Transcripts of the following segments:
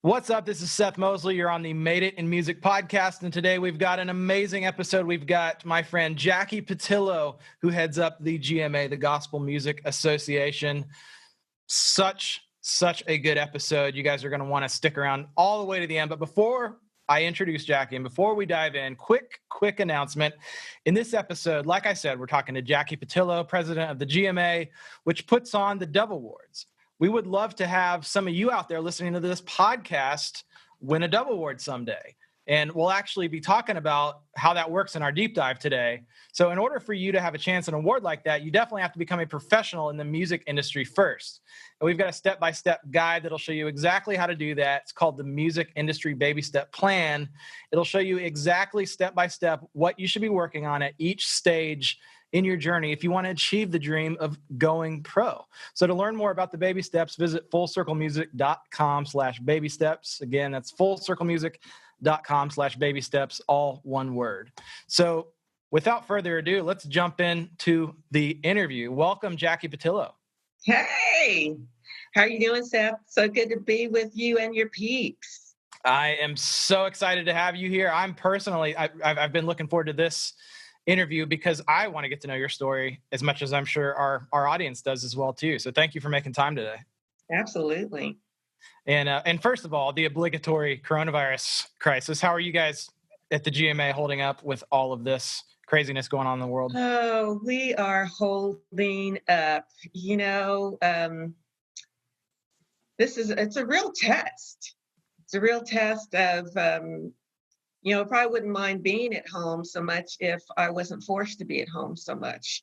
What's up? This is Seth Mosley. You're on the Made It in Music podcast, and today we've got an amazing episode. We've got my friend Jackie Patillo, who heads up the GMA, the Gospel Music Association. Such a good episode. You guys are going to want to stick around all the way to the end. But before I introduce Jackie and before we dive in, quick announcement. In this episode, like I said, we're talking to Jackie Patillo, president of the GMA, which puts on the Dove Awards. We would love to have some of you out there listening to this podcast win a Dove Award someday. And we'll actually be talking about how that works in our deep dive today. So in order for you to have a chance at an award like that, you definitely have to become a professional in the music industry first. And we've got a step-by-step guide that'll show you exactly how to do that. It's called the Music Industry Baby Step Plan. It'll show you exactly step-by-step what you should be working on at each stage in your journey if you want to achieve the dream of going pro. So to learn more about the baby steps, visit fullcirclemusic.com/baby steps. Again, that's fullcirclemusic.com/baby steps, all one word. So without further ado, let's jump into the interview. Welcome, Jackie Patillo. Hey, how are you doing, Seth? So good to be with you and your peeps. I am so excited to have you here. I've been looking forward to this interview because I want to get to know your story as much as I'm sure our audience does as well too. So thank you for making time today. Absolutely. And first of all, the obligatory coronavirus crisis. How are you guys at the GMA holding up with all of this craziness going on in the world? Oh, we are holding up. It's a real test. It's a real test of, I probably wouldn't mind being at home so much if I wasn't forced to be at home so much,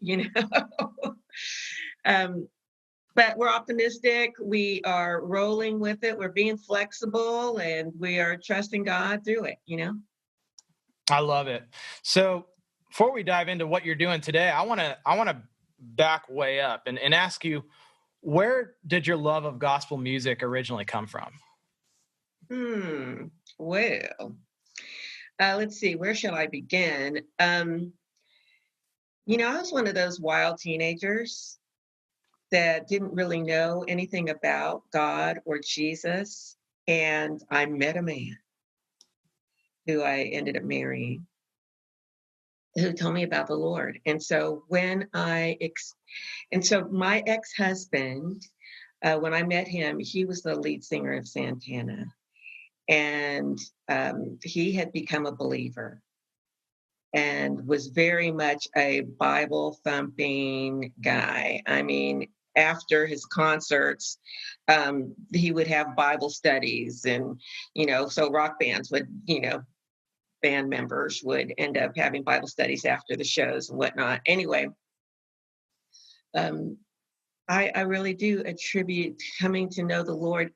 But we're optimistic. We are rolling with it. We're being flexible, and we are trusting God through it, I love it. So before we dive into what you're doing today, I want to back way up and ask you, where did your love of gospel music originally come from? Well, let's see, where shall I begin? I was one of those wild teenagers that didn't really know anything about God or Jesus. And I met a man who I ended up marrying, who told me about the Lord. And so my ex-husband, when I met him, he was the lead singer of Santana. And he had become a believer and was very much a Bible thumping guy. I mean, after his concerts, he would have Bible studies, and, so rock bands would, band members would end up having Bible studies after the shows and whatnot. Anyway, I really do attribute coming to know the Lord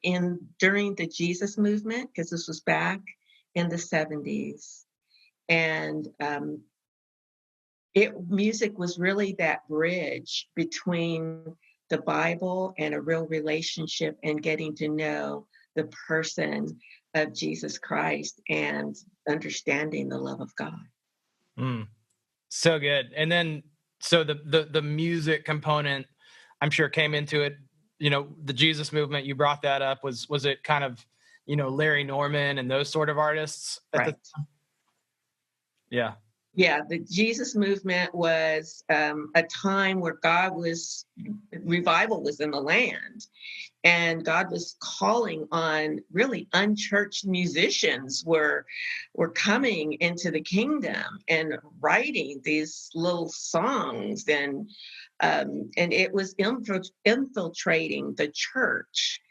during the Jesus movement, because this was back in the 70s. And music was really that bridge between the Bible and a real relationship and getting to know the person of Jesus Christ and understanding the love of God. So good. And then, so the music component, I'm sure, came into it, the Jesus movement, you brought that up. Was it kind of, Larry Norman and those sort of artists at the time? Yeah. Yeah, the Jesus movement was a time where revival was in the land, and God was calling on really unchurched musicians were coming into the kingdom and writing these little songs, and it was infiltrating the church.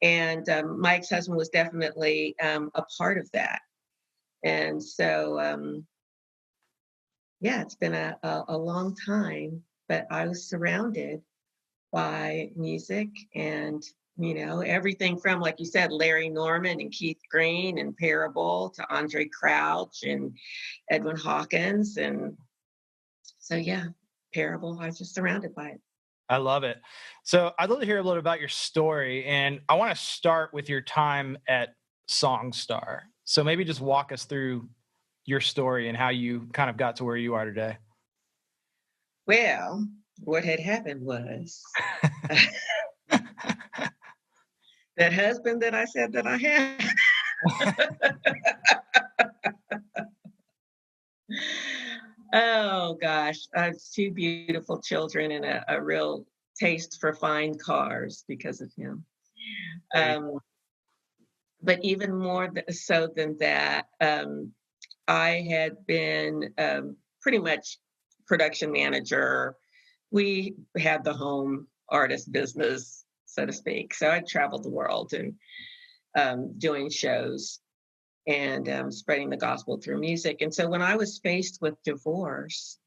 And my ex-husband was definitely a part of that. And so, it's been a long time, but I was surrounded by music and, everything from, like you said, Larry Norman and Keith Green and Parable to Andre Crouch and Edwin Hawkins. And so, Parable, I was just surrounded by it. I love it. So I'd love to hear a little about your story, and I want to start with your time at Songstar. So maybe just walk us through your story and how you kind of got to where you are today. Well, what had happened was that husband that I said that I had, Oh gosh, I have two beautiful children and a real taste for fine cars because of him. Um, but even more so than that, I had been pretty much production manager. We had the home artist business, so to speak. So I traveled the world and doing shows and spreading the gospel through music. And so when I was faced with divorce,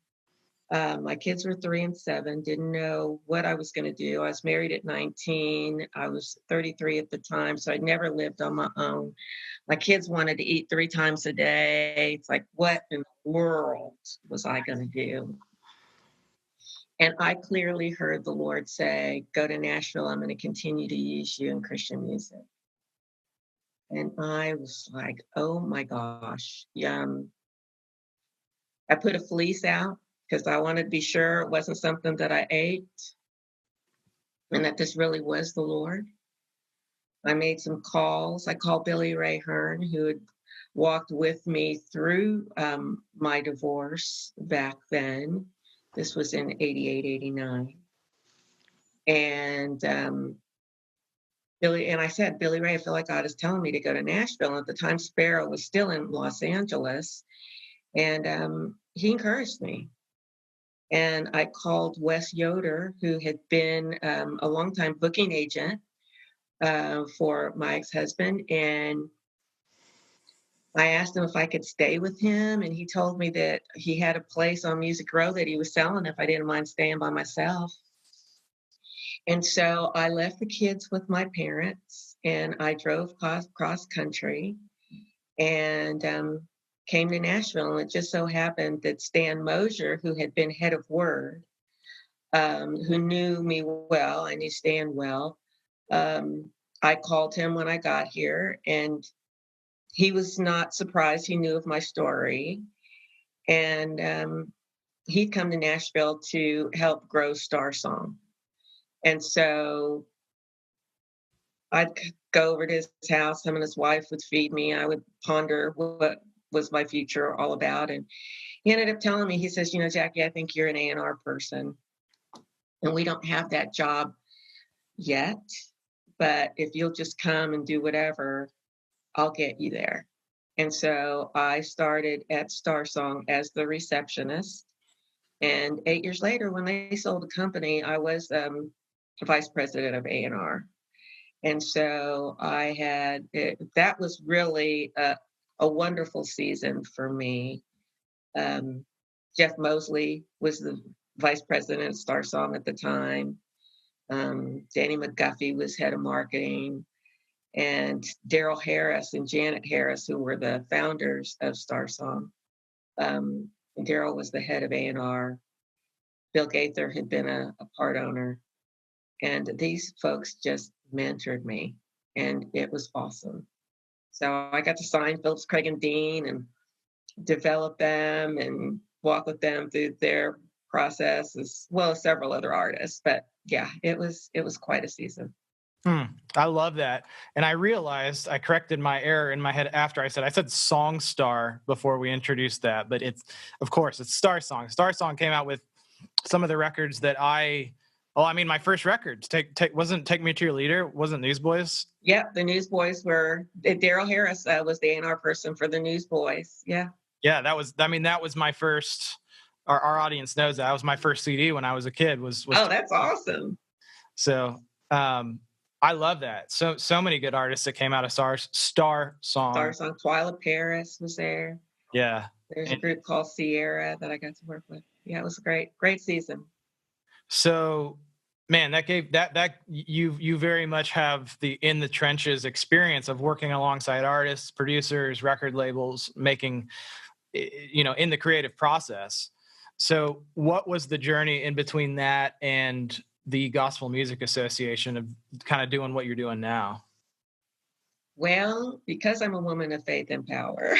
my kids were 3 and 7, didn't know what I was going to do. I was married at 19. I was 33 at the time, so I'd never lived on my own. My kids wanted to eat 3 times a day. It's like, what in the world was I going to do? And I clearly heard the Lord say, go to Nashville. I'm going to continue to use you in Christian music. And I was like, oh my gosh. I put a fleece out because I wanted to be sure it wasn't something that I ate and that this really was the Lord. I made some calls. I called Billy Ray Hearn, who had walked with me through my divorce back then. This was in 88, 89. And I said, Billy Ray, I feel like God is telling me to go to Nashville. And at the time, Sparrow was still in Los Angeles. And he encouraged me. And I called Wes Yoder, who had been a longtime booking agent for my ex-husband. And I asked him if I could stay with him. And he told me that he had a place on Music Row that he was selling if I didn't mind staying by myself. And so I left the kids with my parents and I drove cross country and came to Nashville. And it just so happened that Stan Mosier, who had been head of Word, who knew me well, I knew Stan well. I called him when I got here and he was not surprised. He knew of my story. And he'd come to Nashville to help grow Star Song. And so I'd go over to his house. Him and his wife would feed me. I would ponder what was my future all about. And he ended up telling me, he says, Jackie, I think you're an A&R person. And we don't have that job yet. But if you'll just come and do whatever, I'll get you there. And so I started at Star Song as the receptionist. And 8 years later, when they sold the company, I was the vice president of A&R. And so that was really a wonderful season for me. Jeff Mosley was the vice president of Star Song at the time. Danny McGuffey was head of marketing. And Daryl Harris and Janet Harris, who were the founders of Star Song. Daryl was the head of A&R. Bill Gaither had been a part owner. And these folks just mentored me, and it was awesome. So I got to sign Phillips, Craig, and Dean and develop them and walk with them through their process, as well as several other artists. But yeah, it was quite a season. I love that. And I realized I corrected my error in my head after I said Song Star before we introduced that, but it's Star Song. Star Song came out with some of the records that my first records wasn't Take Me to Your Leader, wasn't Newsboys? Yep. The Newsboys Daryl Harris was the A&R person for the Newsboys. Yeah. Yeah. That was my first, our audience knows that was my first CD when I was a kid was oh, that's awesome. So, I love that. So many good artists that came out of Star Song. Star Song. Twyla Paris was there. Yeah. There's a group called Sierra that I got to work with. Yeah, it was a great season. So, man, that gave that you very much have the in the trenches experience of working alongside artists, producers, record labels, making, in the creative process. So what was the journey in between that and the Gospel Music Association of kind of doing what you're doing now? Well, because I'm a woman of faith and power.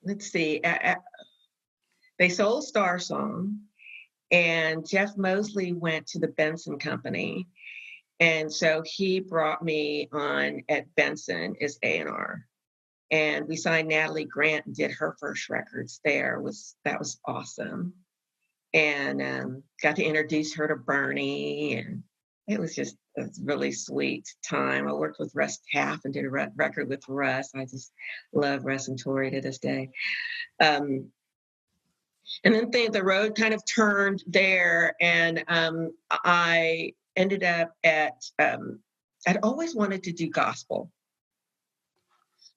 Let's see. They sold Star Song, And Jeff Mosley went to the Benson company. And so he brought me on at Benson as A&R. And we signed Natalie Grant and did her first records there. That was awesome. And got to introduce her to Bernie. And it was just a really sweet time. I worked with Russ Taff and did a record with Russ. I just love Russ and Tori to this day. And then the road kind of turned there, and I ended up at, I'd always wanted to do gospel.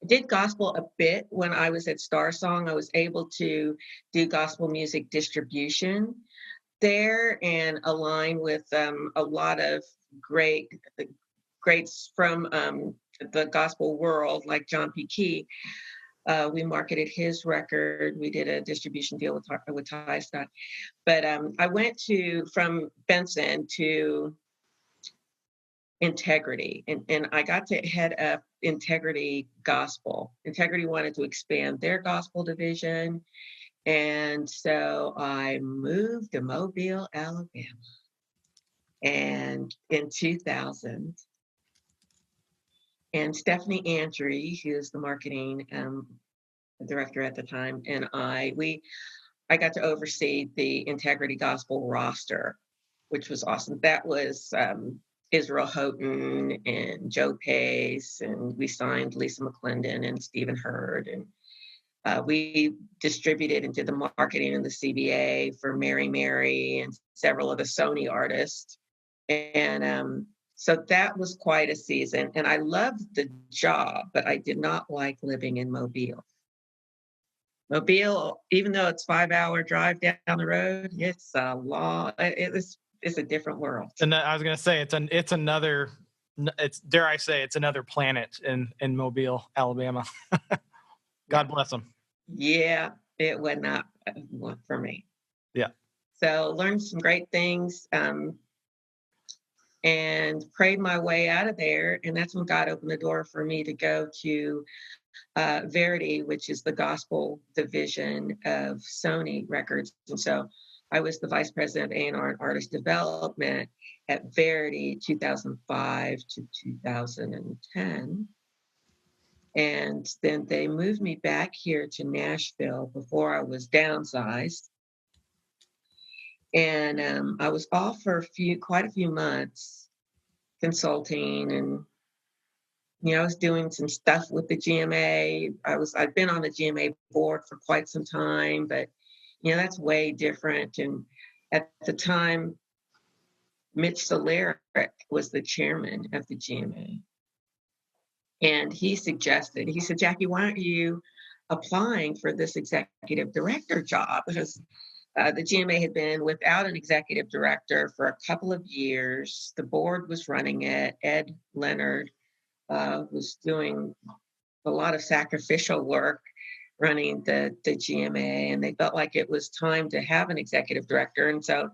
I did gospel a bit when I was at Star Song. I was able to do gospel music distribution there and align with a lot of greats from the gospel world, like John P. Key. We marketed his record. We did a distribution deal with Ty Scott. But I went from Benson to Integrity, and I got to head up Integrity Gospel. Integrity wanted to expand their gospel division. And so I moved to Mobile, Alabama. And in 2000, and Stephanie Andrew, who is the marketing director at the time, and I got to oversee the Integrity Gospel roster, which was awesome. That was Israel Houghton and Joe Pace, and we signed Lisa McClendon and Stephen Hurd, and we distributed and did the marketing in the CBA for Mary and several of the Sony artists. And so that was quite a season, and I loved the job, but I did not like living in Mobile. Mobile, even though it's 5-hour drive down the road, it's a long. It's a different world. And I was going to say it's another planet in Mobile, Alabama. God bless them. Yeah, it was not for me. Yeah. So learned some great things. And prayed my way out of there. And that's when God opened the door for me to go to Verity, which is the gospel division of Sony Records. And so I was the vice president of A&R and artist development at Verity 2005 to 2010. And then they moved me back here to Nashville before I was downsized. And I was off for quite a few months consulting, and I was doing some stuff with the GMA. I'd been on the GMA board for quite some time, but that's way different. And at the time, Mitch Soleric was the chairman of the GMA, and he said, Jackie, why aren't you applying for this executive director job? Because the GMA had been without an executive director for a couple of years. The board was running it. Ed Leonard was doing a lot of sacrificial work running the GMA, and they felt like it was time to have an executive director. And so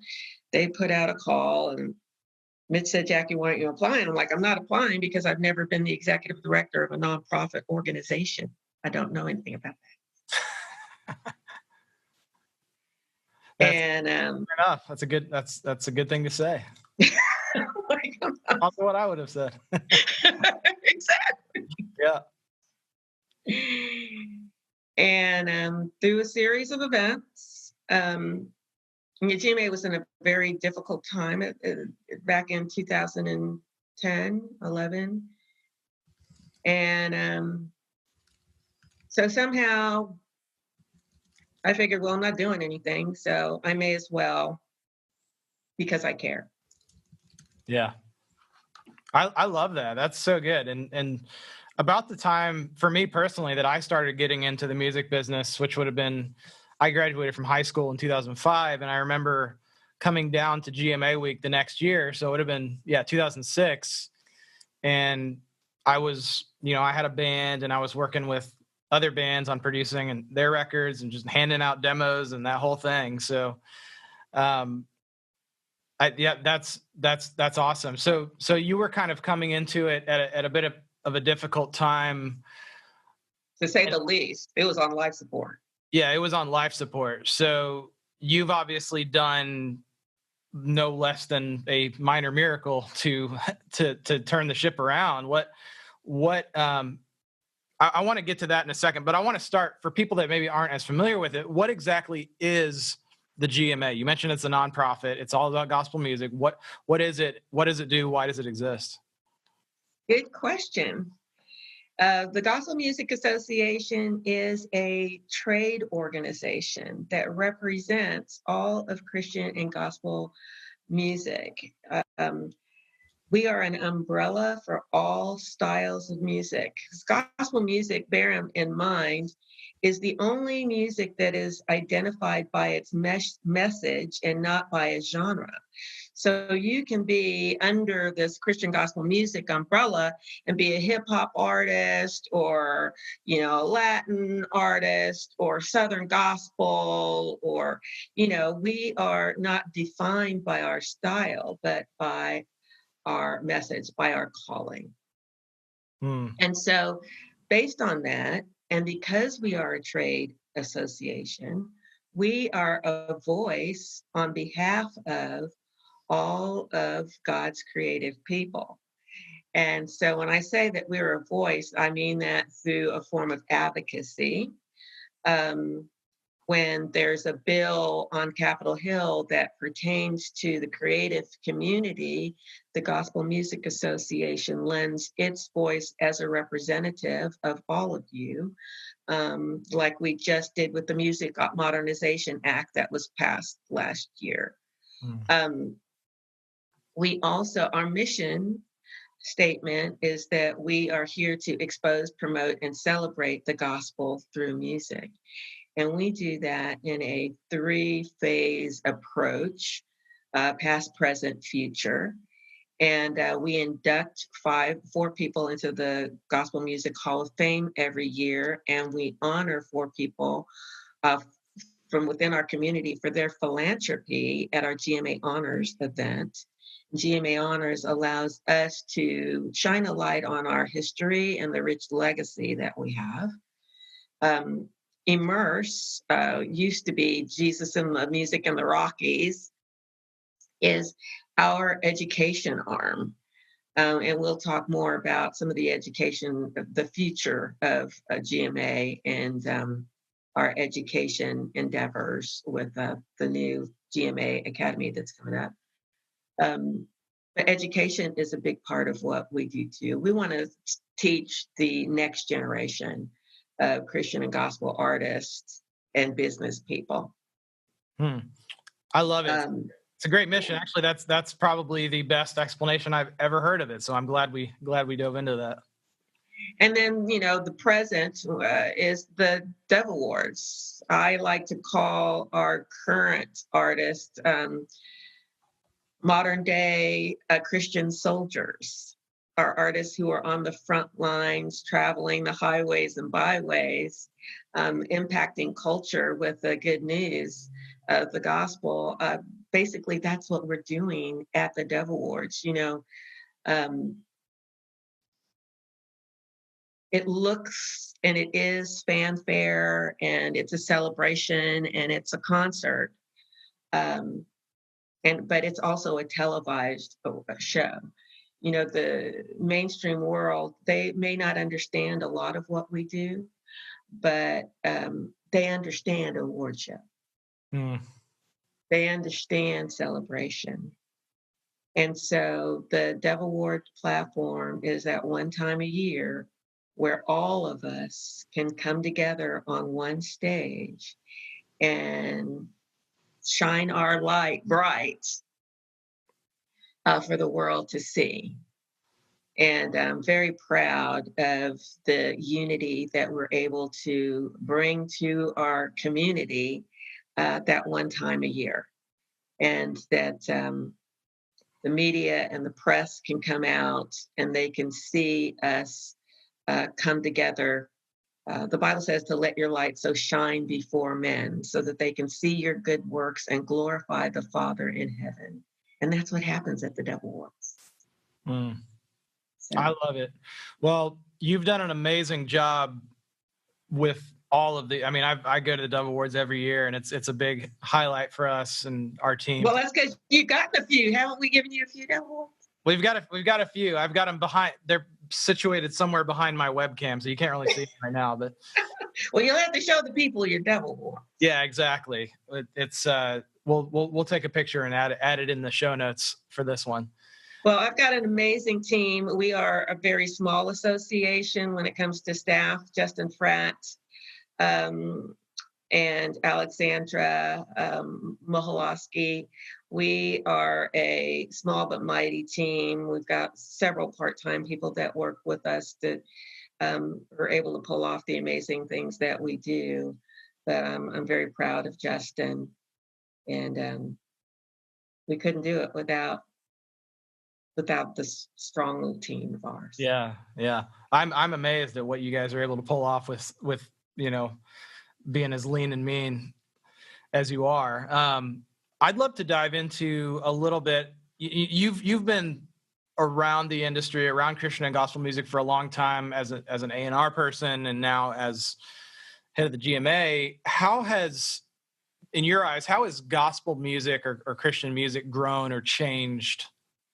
they put out a call, and Mitch said, Jackie, why aren't you applying? I'm like, I'm not applying because I've never been the executive director of a nonprofit organization. I don't know anything about that. Fair enough. That's a good thing to say. Also what I would have said. Exactly. Yeah. And through a series of events, the GMA was in a very difficult time back in 2010, 11. And so somehow I figured, well, I'm not doing anything, so I may as well, because I care. Yeah. I love that. That's so good. And about the time for me personally that I started getting into the music business, which would have been, I graduated from high school in 2005. And I remember coming down to GMA week the next year. So it would have been, 2006. And I was, I had a band and I was working with other bands on producing and their records and just handing out demos and that whole thing. So, that's awesome. So you were kind of coming into it at a bit of a difficult time, to say the least. It was on life support. Yeah, it was on life support. So you've obviously done no less than a minor miracle to turn the ship around. I want to get to that in a second, but I want to start, for people that maybe aren't as familiar with it, what exactly is the GMA? You mentioned it's a nonprofit. It's all about gospel music. What is it? What does it do? Why does it exist? Good question. The Gospel Music Association is a trade organization that represents all of Christian and gospel music. We are an umbrella for all styles of music. Gospel music, bear in mind, is the only music that is identified by its message and not by a genre. So you can be under this Christian gospel music umbrella and be a hip hop artist, or, Latin artist, or Southern gospel, or, we are not defined by our style, but by our message, by our calling. And so based on that, and because we are a trade association, we are a voice on behalf of all of God's creative people. And so when I say that we're a voice, I mean that through a form of advocacy. When there's a bill on Capitol Hill that pertains to the creative community, the Gospel Music Association lends its voice as a representative of all of you, like we just did with the Music Modernization Act that was passed last year. We also, our mission statement is that we are here to expose, promote, and celebrate the gospel through music. And we do that in a 3-phase approach, past, present, future. And we induct 4 people into the Gospel Music Hall of Fame every year. And we honor 4 people from within our community for their philanthropy at our GMA Honors event. GMA Honors allows us to shine a light on our history and the rich legacy that we have. Immerse used to be Jesus in the Music in the Rockies, is our education arm. And we'll talk more about some of the education, the future of GMA and our education endeavors with the new GMA Academy that's coming up. But education is a big part of what we do too. We want to teach the next generation of Christian and gospel artists and business people. I love it. It's a great mission. Actually, that's probably the best explanation I've ever heard of it. So I'm glad we dove into that. And then, the present is the Dove Awards. I like to call our current artists modern day Christian soldiers. Our artists who are on the front lines, traveling the highways and byways, impacting culture with the good news of the gospel. Basically, that's what we're doing at the Dove Awards. It looks and it is fanfare, and it's a celebration, and it's a concert. But it's also a televised show. The mainstream world, they may not understand a lot of what we do, but they understand award show. They understand celebration. And so the Dove Award platform is at one time a year where all of us can come together on one stage and shine our light bright for the world to see. And I'm very proud of the unity that we're able to bring to our community that one time a year. And that the media and the press can come out and they can see us come together. The Bible says to let your light so shine before men so that they can see your good works and glorify the Father in heaven. And that's what happens at the Dove Awards. So. I love it. Well, you've done an amazing job with all of the, I mean, I go to the Dove Awards every year, and it's a big highlight for us and our team. Well, that's because you've gotten a few. Haven't we given you a few Dove Awards? We've got a few. I've got them behind. They're situated somewhere behind my webcam, so you can't really see them right now. But well, you'll have to show the people your Dove Award. Yeah, exactly. It's we'll take a picture and add it in the show notes for this one. Well, I've got an amazing team. We are a very small association when it comes to staff. Justin Fratt and Alexandra Moholowski. We are a small but mighty team. We've got several part-time people that work with us that are able to pull off the amazing things that we do. But I'm very proud of Justin, and we couldn't do it without this strong little team of ours. Yeah. I'm amazed at what you guys are able to pull off with being as lean and mean as you are. I'd love to dive into a little bit. You've been around the industry, around Christian and gospel music for a long time as an A&R person, and now as head of the GMA. In your eyes, how has gospel music or Christian music grown or changed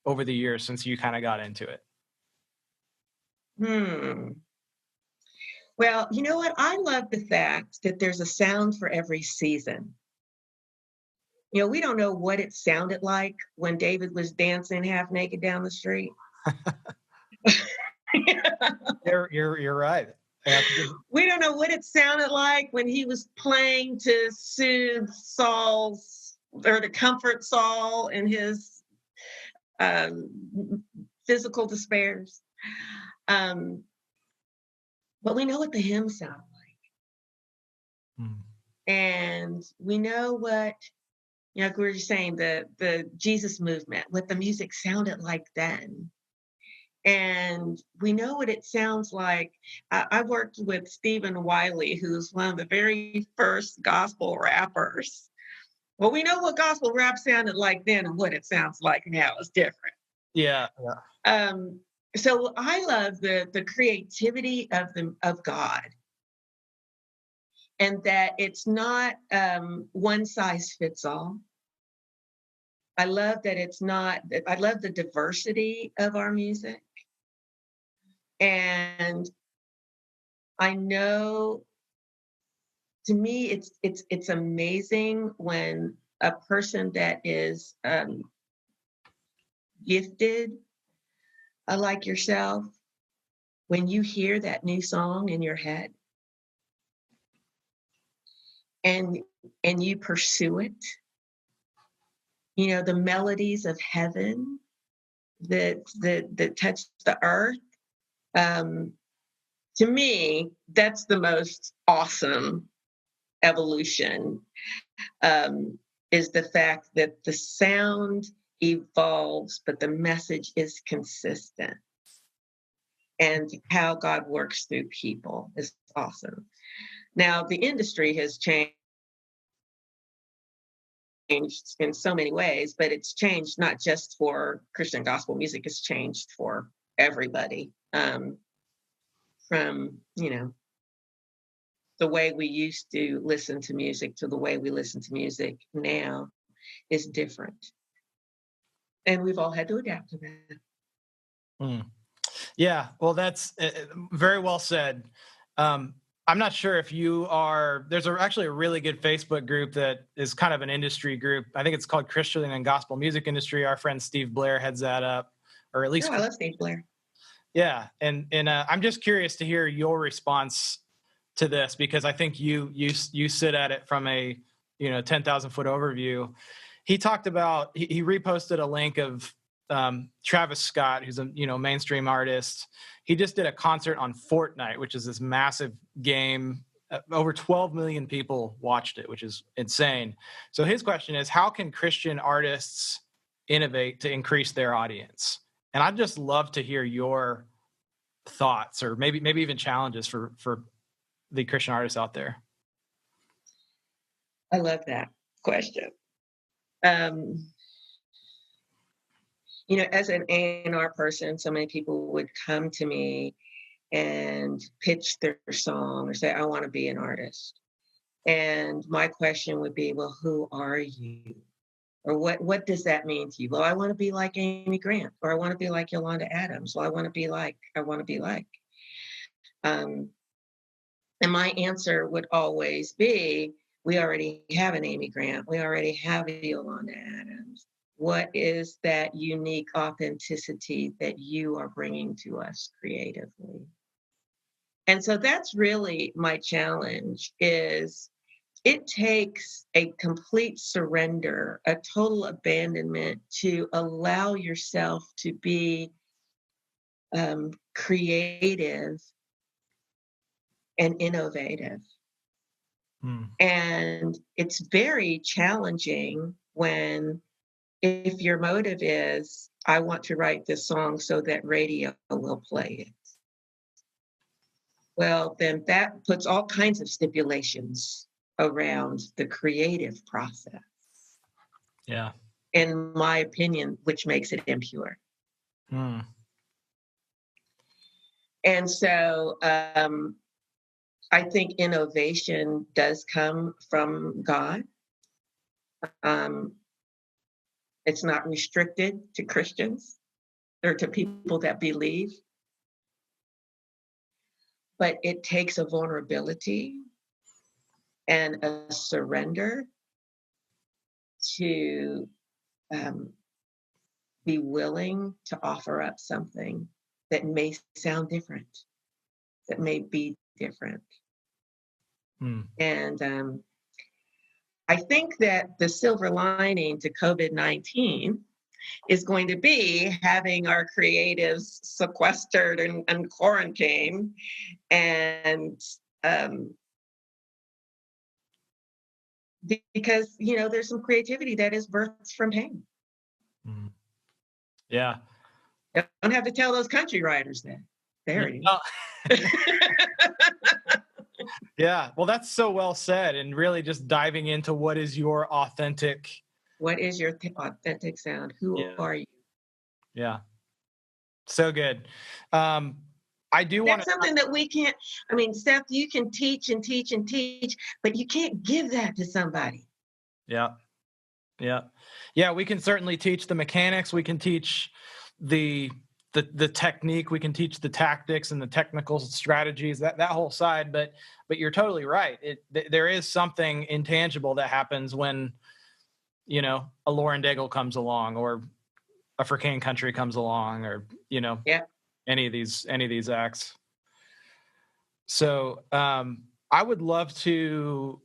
over the years since you kind of got into it? Well, you know what? I love the fact that there's a sound for every season. We don't know what it sounded like when David was dancing half naked down the street. You're right. We don't know what it sounded like when he was playing to soothe Saul's, or to comfort Saul in his physical despairs. But we know what the hymns sound like. And we know what, like we were just saying, the Jesus movement, what the music sounded like then. And we know what it sounds like. I worked with Stephen Wiley, who's one of the very first gospel rappers. Well, we know what gospel rap sounded like then, and what it sounds like now is different. Yeah. So I love the creativity of God, and that it's not one size fits all. I love that it's not. I love the diversity of our music. And I know, to me, it's amazing when a person that is gifted, like yourself, when you hear that new song in your head and you pursue it, the melodies of heaven that touch the earth. To me, that's the most awesome evolution, is the fact that the sound evolves, but the message is consistent. And how God works through people is awesome. Now, the industry has changed in so many ways, but it's changed not just for Christian gospel music, it's changed for everybody. From, the way we used to listen to music to the way we listen to music now is different. And we've all had to adapt to that. Yeah, well, that's very well said. I'm not sure if there's actually a really good Facebook group that is kind of an industry group. I think it's called Christian and Gospel Music Industry. Our friend Steve Blair heads that up, or at least. I love Steve Blair. Yeah, and I'm just curious to hear your response to this, because I think you sit at it from a 10,000 foot overview. He talked about, he reposted a link of Travis Scott, who's a mainstream artist. He just did a concert on Fortnite, which is this massive game. Over 12 million people watched it, which is insane. So his question is, how can Christian artists innovate to increase their audience? And I'd just love to hear your thoughts, or maybe even challenges for the Christian artists out there. I love that question. As an A&R person, so many people would come to me and pitch their song or say, I want to be an artist. And my question would be, well, who are you? Or what does that mean to you? Well, I want to be like Amy Grant, or I want to be like Yolanda Adams. Well, I want to be like. And my answer would always be, we already have an Amy Grant. We already have a Yolanda Adams. What is that unique authenticity that you are bringing to us creatively? And so that's really my challenge is it takes a complete surrender, a total abandonment to allow yourself to be creative and innovative. And it's very challenging when, if your motive is, I want to write this song so that radio will play it. Well, then that puts all kinds of stipulations around the creative process. Yeah. In my opinion, which makes it impure. And so I think innovation does come from God. It's not restricted to Christians or to people that believe, but it takes a vulnerability and a surrender to be willing to offer up something that may sound different, that may be different. And I think that the silver lining to COVID-19 is going to be having our creatives sequestered and quarantined, and because there's some creativity that is birthed from pain. Yeah. You don't have to tell those country writers that. There it is. Yeah. Well, that's so well said, and really just diving into what is your authentic. What is your authentic sound? Who are you? Yeah. So good. I do want to. That's something that we can't. I mean, Seth, you can teach and teach and teach, but you can't give that to somebody. Yeah. We can certainly teach the mechanics. We can teach the technique. We can teach the tactics and the technical strategies, that whole side. But you're totally right. There is something intangible that happens when, a Lauren Daigle comes along, or a For King Country comes along, or any of these acts. So I would love to.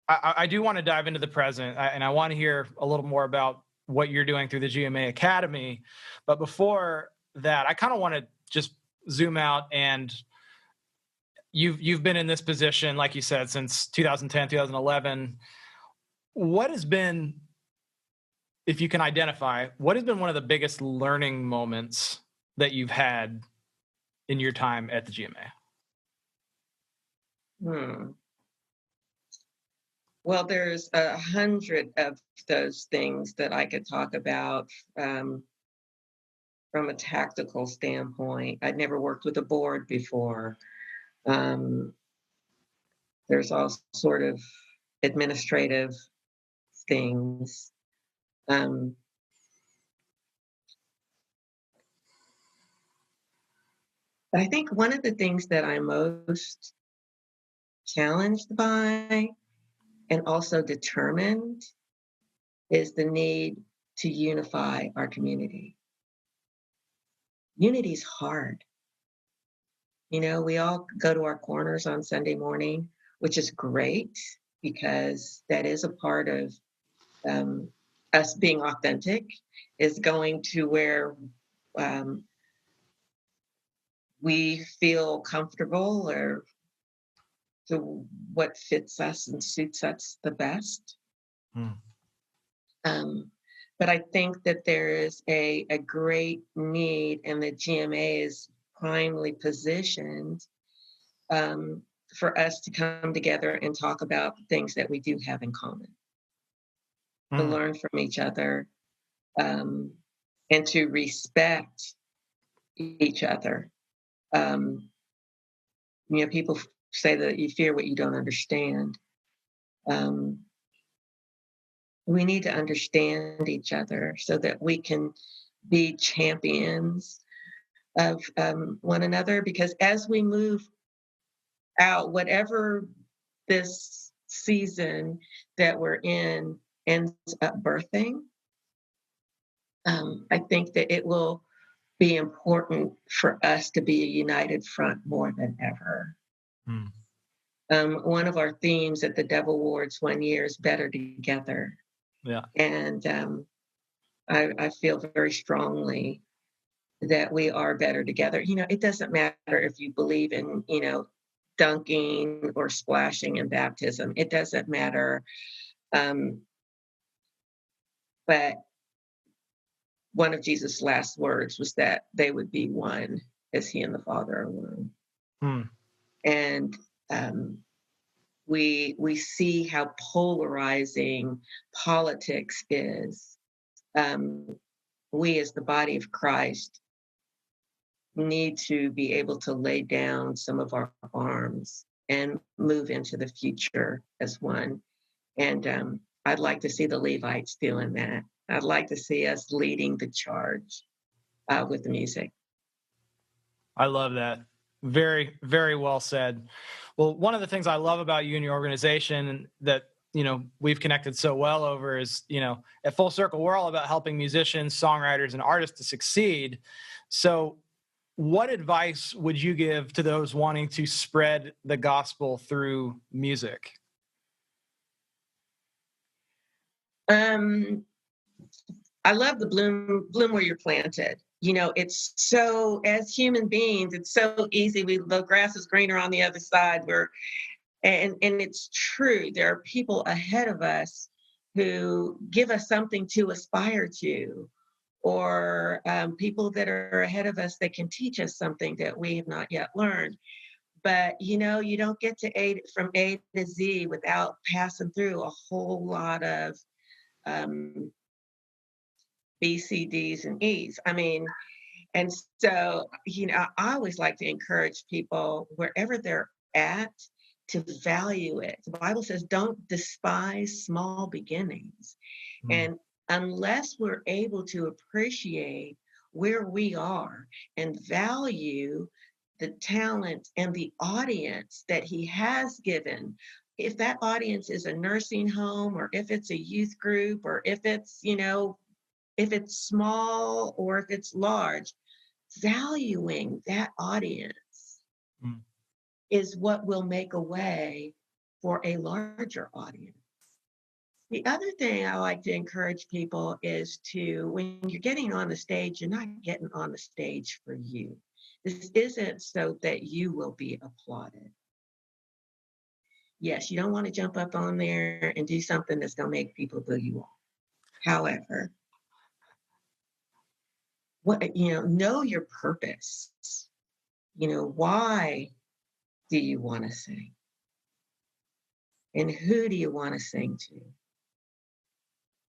I do want to dive into the present, and I want to hear a little more about what you're doing through the GMA Academy. But before that, I kind of want to just zoom out, and you've been in this position, like you said, since 2010, 2011. What has been, if you can identify, what has been one of the biggest learning moments that you've had in your time at the GMA? Well, there's 100 of those things that I could talk about from a tactical standpoint. I'd never worked with a board before. There's all sort of administrative things. But I think one of the things that I'm most challenged by and also determined is the need to unify our community. Unity is hard. We all go to our corners on Sunday morning, which is great because that is a part of us being authentic, is going to where we feel comfortable, or to what fits us and suits us the best. But I think that there is a great need, and the GMA is primely positioned for us to come together and talk about the things that we do have in common, to learn from each other, and to respect each other. People say that you fear what you don't understand. We need to understand each other so that we can be champions of one another, because as we move out, whatever this season that we're in ends up birthing, I think that it will be important for us to be a united front more than ever. One of our themes at the Devil Awards one year is Better Together. Yeah. And I feel very strongly that we are better together. It doesn't matter if you believe in, dunking or splashing in baptism. It doesn't matter. But one of Jesus' last words was that they would be one as he and the Father are one. And we see how polarizing politics is. We as the body of Christ need to be able to lay down some of our arms and move into the future as one. And I'd like to see the Levites doing that. I'd like to see us leading the charge with the music. I love that. Very, very well said. Well, one of the things I love about you and your organization that, we've connected so well over is, at Full Circle, we're all about helping musicians, songwriters, and artists to succeed. So what advice would you give to those wanting to spread the gospel through music? I love the bloom where you're planted. It's so, as human beings, it's so easy. The grass is greener on the other side. And it's true. There are people ahead of us who give us something to aspire to, or people that are ahead of us that can teach us something that we have not yet learned. But, you don't get to from A to Z without passing through a whole lot of B, C, Ds, and Es. And so, I always like to encourage people wherever they're at to value it. The Bible says, don't despise small beginnings. And unless we're able to appreciate where we are and value the talent and the audience that he has given, if that audience is a nursing home, or if it's a youth group, or if it's, if it's small or if it's large, valuing that audience is what will make a way for a larger audience. The other thing I like to encourage people is when you're getting on the stage, you're not getting on the stage for you. This isn't so that you will be applauded. Yes, you don't want to jump up on there and do something that's going to make people boo you off. However, know your purpose. Why do you want to sing? And who do you want to sing to?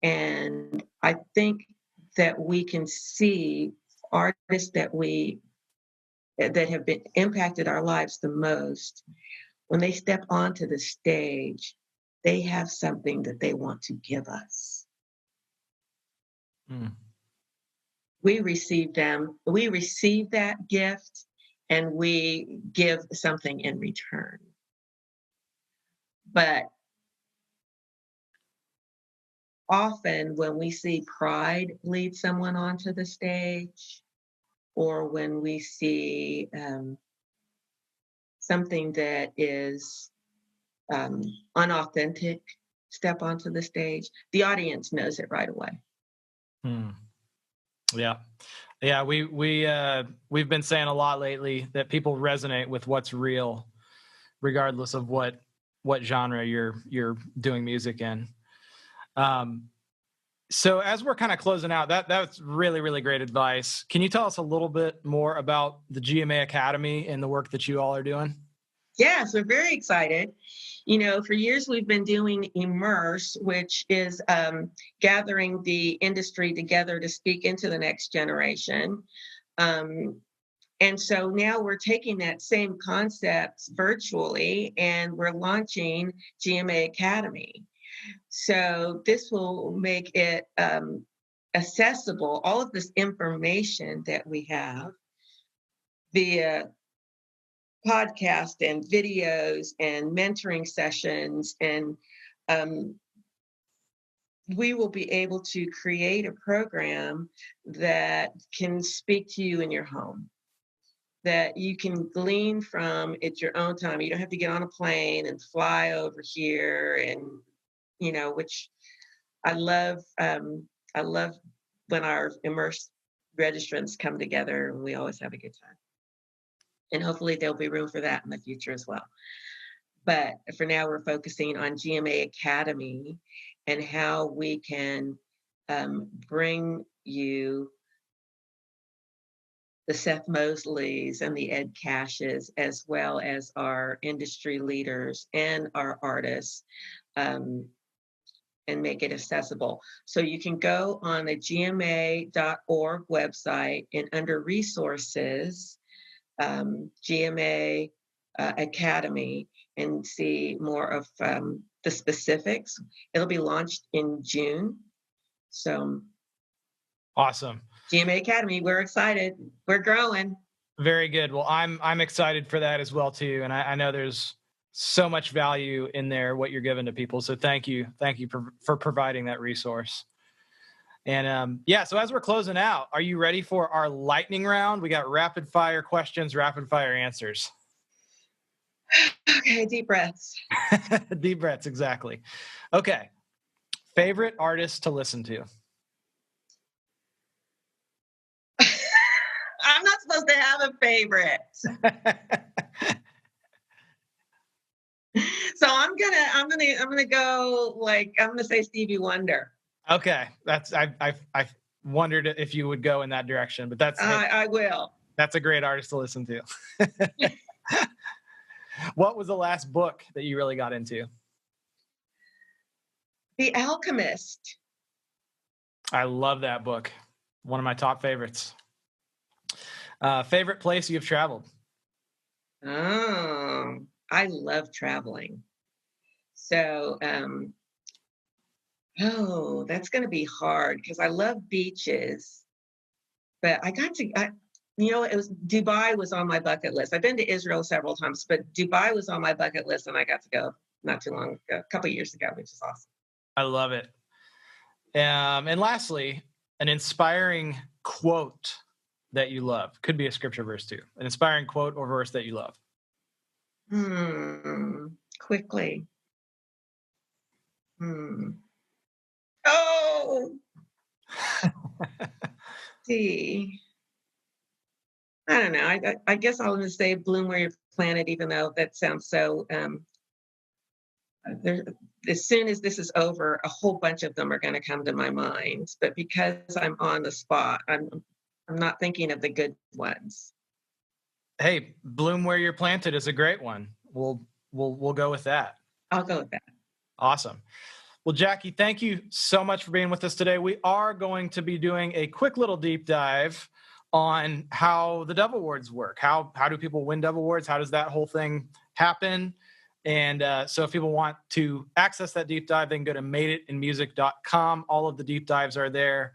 And I think that we can see artists that have been impacted our lives the most. When they step onto the stage, they have something that they want to give us. We receive that gift, and we give something in return. But often when we see pride lead someone onto the stage, or when we see something that is unauthentic step onto the stage, the audience knows it right away. Yeah. We've been saying a lot lately that people resonate with what's real, regardless of what genre you're doing music in. So as we're kind of closing out, that's really, really great advice. Can you tell us a little bit more about the GMA Academy and the work that you all are doing? Yes, we're very excited. For years we've been doing Immerse, which is gathering the industry together to speak into the next generation. And so now we're taking that same concept virtually, and we're launching GMA Academy. So this will make it accessible, all of this information that we have via podcast and videos and mentoring sessions. And we will be able to create a program that can speak to you in your home, that you can glean from at your own time. You don't have to get on a plane and fly over here, and which I love. I love when our immersed registrants come together, and we always have a good time. And hopefully there'll be room for that in the future as well. But for now, we're focusing on GMA Academy and how we can bring you the Seth Mosleys and the Ed Cashes, as well as our industry leaders and our artists, and make it accessible. So you can go on the gma.org website, and under resources, GMA Academy, and see more of the specifics. It'll be launched in June. So awesome. GMA Academy, we're excited. We're growing. Very good. Well, I'm excited for that as well too. And I know there's so much value in there, what you're giving to people. So thank you for providing that resource. And so as we're closing out, are you ready for our lightning round? We got rapid fire questions, rapid fire answers. Okay, deep breaths. Deep breaths, exactly. Okay. Favorite artist to listen to? I'm not supposed to have a favorite. So I'm gonna go I'm gonna say Stevie Wonder. Okay, I wondered if you would go in that direction, but I will. That's a great artist to listen to. What was the last book that you really got into? The Alchemist. I love that book. One of my top favorites. Favorite place you've traveled? Oh, I love traveling. So, that's going to be hard because I love beaches. But Dubai was on my bucket list. I've been to Israel several times, but Dubai was on my bucket list, and I got to go not too long ago, a couple of years ago, which is awesome. I love it. And lastly, an inspiring quote that you love. Could be a scripture verse too. An inspiring quote or verse that you love. Quickly. Oh. See. I don't know. I guess I'll just say bloom where you're planted, even though that sounds so as soon as this is over, a whole bunch of them are going to come to my mind. But because I'm on the spot, I'm not thinking of the good ones. Hey, bloom where you're planted is a great one. We'll go with that. I'll go with that. Awesome. Well, Jackie, thank you so much for being with us today. We are going to be doing a quick little deep dive on how the Dove Awards work. How do people win Dove Awards? How does that whole thing happen? And so if people want to access that deep dive, they can go to madeitinmusic.com. All of the deep dives are there.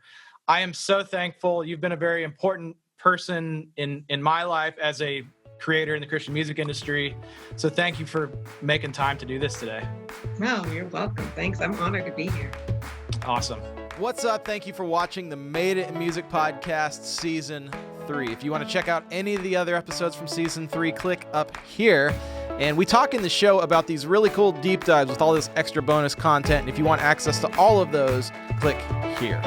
I am so thankful. You've been a very important person in my life as a creator in the Christian music industry. So thank you for making time to do this today. No, you're welcome. Thanks. I'm honored to be here. Awesome. What's up? Thank you for watching the Made It in Music podcast season 3. If you want to check out any of the other episodes from season 3, click up here. And we talk in the show about these really cool deep dives with all this extra bonus content. And if you want access to all of those, click here.